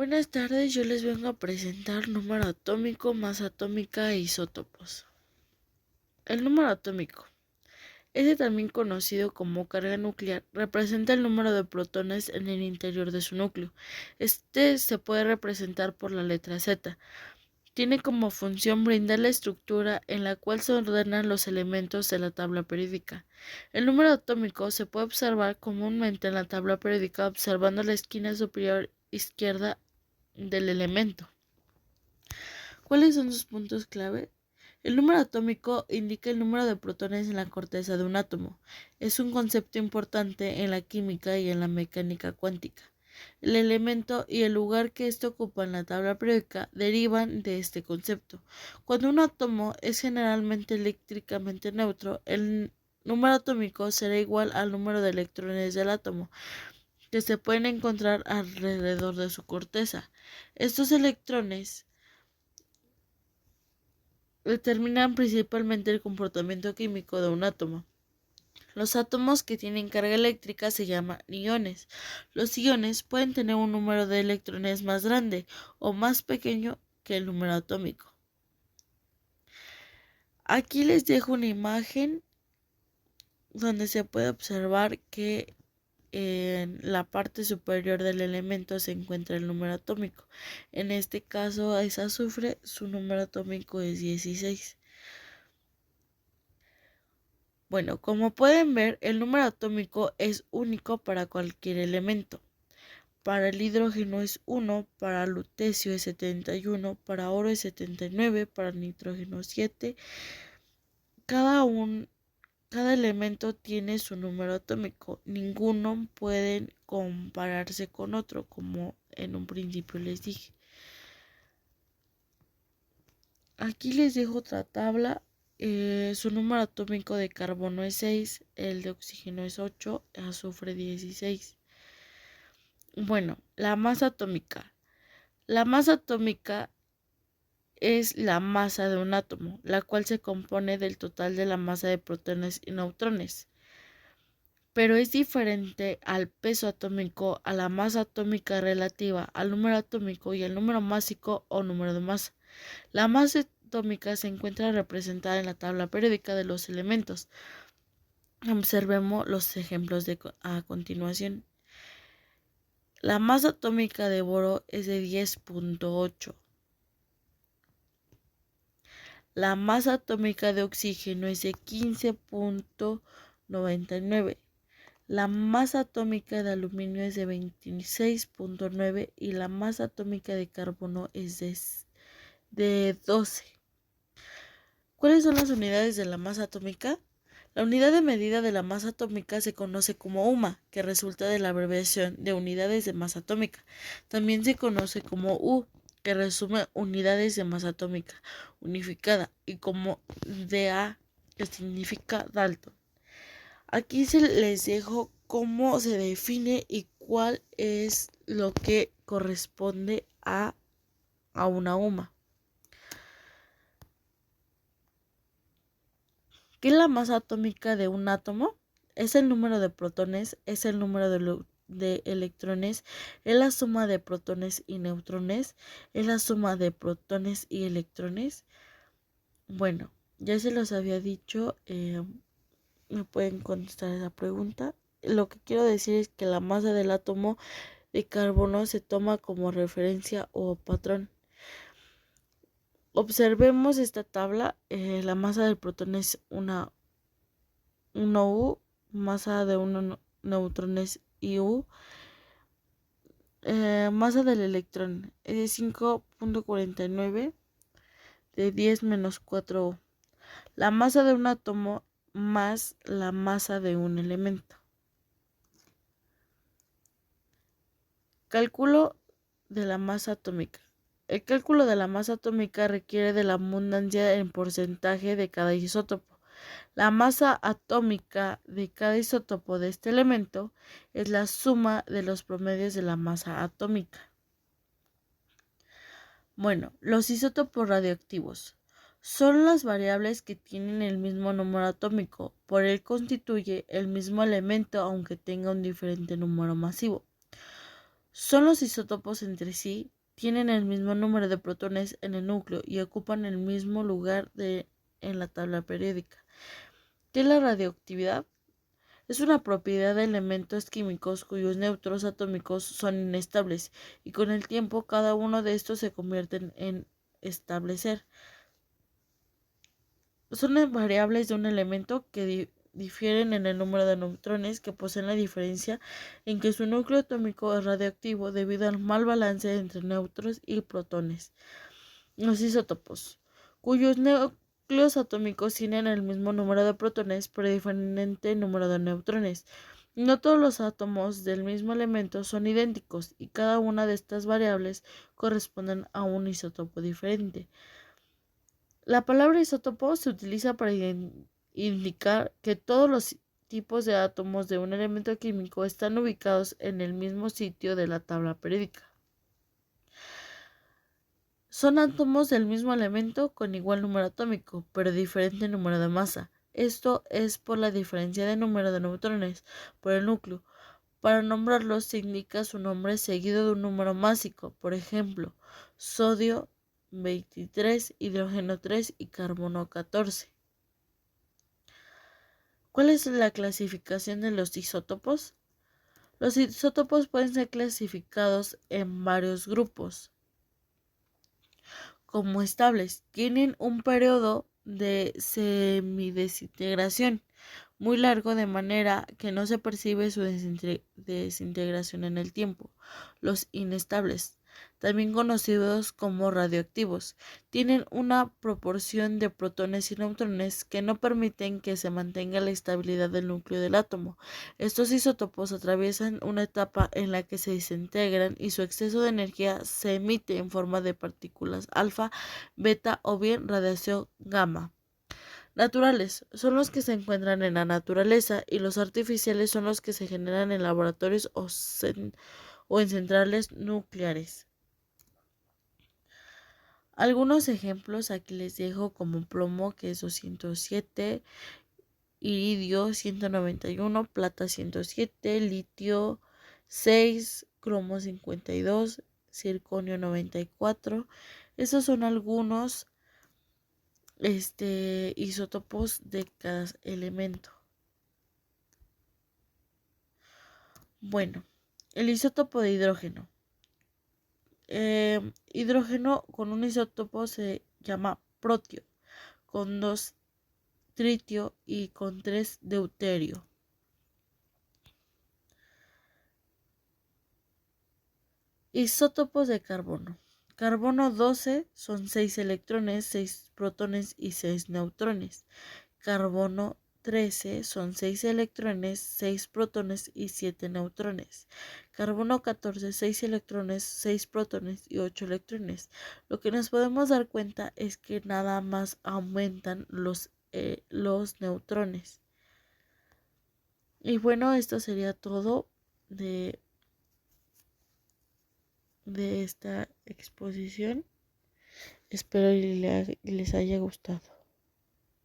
Buenas tardes, yo les vengo a presentar número atómico, masa atómica e isótopos. El número atómico, también conocido como carga nuclear, representa el número de protones en el interior de su núcleo. Se puede representar por la letra Z. Tiene como función brindar la estructura en la cual se ordenan los elementos de la tabla periódica. El número atómico se puede observar comúnmente en la tabla periódica observando la esquina superior izquierda del elemento. ¿Cuáles son sus puntos clave? El número atómico indica el número de protones en la corteza de un átomo. Es un concepto importante en la química y en la mecánica cuántica. El elemento y el lugar que éste ocupa en la tabla periódica derivan de este concepto. Cuando un átomo es generalmente eléctricamente neutro, el número atómico será igual al número de electrones del átomo que se pueden encontrar alrededor de su corteza. Estos electrones determinan principalmente el comportamiento químico de un átomo. Los átomos que tienen carga eléctrica se llaman iones. Los iones pueden tener un número de electrones más grande o más pequeño que el número atómico. Aquí les dejo una imagen donde se puede observar que en la parte superior del elemento se encuentra el número atómico. En este caso es azufre, su número atómico es 16. Bueno, como pueden ver, el número atómico es único para cualquier elemento. Para el hidrógeno es 1, para lutecio es 71, para oro es 79, para nitrógeno 7. Cada elemento tiene su número atómico. Ninguno puede compararse con otro, como en un principio les dije. Aquí les dejo otra tabla. Su número atómico de carbono es 6, el de oxígeno es 8, azufre 16. Bueno, la masa atómica. La masa atómica es la masa de un átomo, la cual se compone del total de la masa de protones y neutrones. Pero es diferente al peso atómico, a la masa atómica relativa, al número atómico y al número másico o número de masa. La masa atómica se encuentra representada en la tabla periódica de los elementos. Observemos los ejemplos a continuación. La masa atómica de boro es de 10.8. La masa atómica de oxígeno es de 15.99. La masa atómica de aluminio es de 26.9 y la masa atómica de carbono es de 12. ¿Cuáles son las unidades de la masa atómica? La unidad de medida de la masa atómica se conoce como UMA, que resulta de la abreviación de unidades de masa atómica. También se conoce como U, que resume unidades de masa atómica unificada, y como DA, que significa Dalton. Aquí se les dejo cómo se define y cuál es lo que corresponde a una UMA. ¿Qué es la masa atómica de un átomo? Es el número de protones, es el número de electrones, es la suma de protones y neutrones, es la suma de protones y electrones. Bueno, ya se los había dicho, me pueden contestar esa pregunta. Lo que quiero decir es que la masa del átomo de carbono se toma como referencia o patrón. Observemos esta tabla. La masa del protón es 1 U, masa de 1 neutrón es IU. Masa del electrón es de 5.49 de 10 menos 4 U. La masa de un átomo más la masa de un elemento. Cálculo de la masa atómica. El cálculo de la masa atómica requiere de la abundancia en porcentaje de cada isótopo. La masa atómica de cada isótopo de este elemento es la suma de los promedios de la masa atómica. Bueno, los isótopos radioactivos son las variables que tienen el mismo número atómico, por él constituye el mismo elemento aunque tenga un diferente número masivo. Son los isótopos entre sí, tienen el mismo número de protones en el núcleo y ocupan el mismo lugar en la tabla periódica. ¿Qué es la radioactividad? Es una propiedad de elementos químicos cuyos neutrones atómicos son inestables y con el tiempo cada uno de estos se convierte en establecer. Son variables de un elemento que difieren en el número de neutrones que poseen, la diferencia en que su núcleo atómico es radioactivo debido al mal balance entre neutrones y protones. Los isótopos, cuyos núcleos atómicos tienen el mismo número de protones pero diferente número de neutrones. No todos los átomos del mismo elemento son idénticos y cada una de estas variables corresponden a un isótopo diferente. La palabra isótopo se utiliza para indicar que todos los tipos de átomos de un elemento químico están ubicados en el mismo sitio de la tabla periódica. Son átomos del mismo elemento con igual número atómico, pero diferente número de masa. Esto es por la diferencia de número de neutrones por el núcleo. Para nombrarlos se indica su nombre seguido de un número másico, por ejemplo, sodio 23, hidrógeno 3 y carbono 14. ¿Cuál es la clasificación de los isótopos? Los isótopos pueden ser clasificados en varios grupos. Como estables, tienen un periodo de semidesintegración muy largo de manera que no se percibe su desintegración en el tiempo. Los inestables, también conocidos como radioactivos, tienen una proporción de protones y neutrones que no permiten que se mantenga la estabilidad del núcleo del átomo. Estos isótopos atraviesan una etapa en la que se desintegran y su exceso de energía se emite en forma de partículas alfa, beta o bien radiación gamma. Naturales son los que se encuentran en la naturaleza y los artificiales son los que se generan en laboratorios o en centrales nucleares. Algunos ejemplos aquí les dejo, como plomo, que es 207, iridio 191, plata 107, litio 6, cromo 52, circonio 94. Esos son algunos isótopos de cada elemento. Bueno, el isótopo de hidrógeno. Hidrógeno con un isótopo se llama protio, con 2 tritio y con 3 deuterio. Isótopos de carbono. Carbono 12 son 6 electrones, 6 protones y 6 neutrones. Carbono 13 son 6 electrones, 6 protones y 7 neutrones. Carbono 14, 6 electrones, 6 protones y 8 electrones. Lo que nos podemos dar cuenta es que nada más aumentan los neutrones. Y bueno, esto sería todo de esta exposición. Espero les haya gustado.